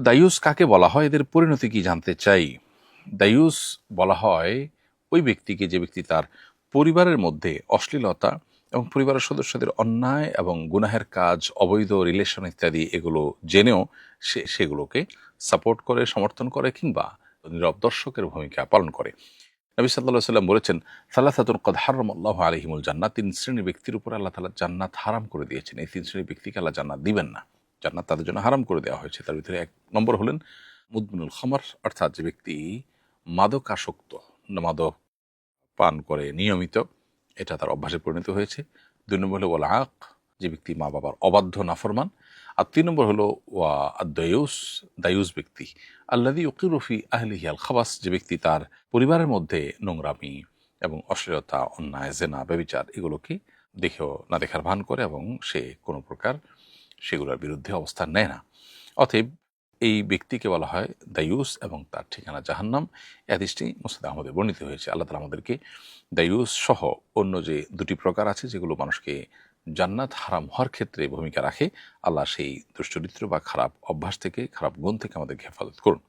দায়ুস কাকে বলা হয়, এদের পরিণতি কি জানতে চাই। দায়ুস বলা হয় ওই ব্যক্তিকে যে ব্যক্তি তার পরিবারের মধ্যে অশ্লীলতা এবং পরিবারের সদস্যদের অন্যায় এবং গুনাহের কাজ, অবৈধ রিলেশন ইত্যাদি এগুলো জেনেও সে সেগুলোকে সাপোর্ট করে, সমর্থন করে কিংবা নীরব দর্শকের ভূমিকা পালন করে। নবী সাল্লাল্লাহু সাল্লাম বলেছেন, সালাসাতুন কদ হারামাল্লাহু আলাইহিমুল জান্নাত, 3 শ্রেণীর ব্যক্তির উপর আল্লাহ তাআলা জান্নাত হারাম করে দিয়েছেন। এই 3 শ্রেণীর ব্যক্তিকে আল্লাহ জান্নাত দিবেন না, জান্নাত তাদের জন্য হারাম করে দেওয়া হয়েছে। তার ভিতরে 1 নম্বর হলেন মুদমিনুল খামার, অর্থাৎ যে ব্যক্তি মাদকাসক্ত, মাদক পান করে নিয়মিত, এটা তার অভ্যাসে পরিণত হয়েছে। 2 নম্বর হলো ওয়াল আক, যে ব্যক্তি মা বাবার অবাধ্য নাফরমান। আর 3 নম্বর হলো ওয়া আদ-দায়ুস, দায়ুস ব্যক্তি আল্লাযী ইউকিরু ফি আহলিহি আল খাবাস, যে ব্যক্তি তার পরিবারের মধ্যে নোংরামি এবং অশ্লীলতা, অন্যায়, জেনা, ব্যভিচার এগুলোকে দেখেও না দেখার ভান করে এবং সে কোনো প্রকার সেগুলোর বিরুদ্ধে অবস্থান নেয় না। অতএব এই ব্যক্তিকে বলা হয় দায়ুস এবং তার ঠিকানা জাহান্নাম। এই হাদিসটি মুসনাদ আহমদে বর্ণিত হয়েছে। আল্লাহ তাআলা আমাদেরকে দায়ুস সহ অন্য যে 2টি প্রকার আছে যেগুলো মানুষকে জান্নাত হারাম হওয়ার ক্ষেত্রে ভূমিকা রাখে, আল্লাহ সেই দুশ্চরিত্র বা খারাপ অভ্যাস থেকে, খারাপ গুণ থেকে আমাদেরকে হেফাজত করুন।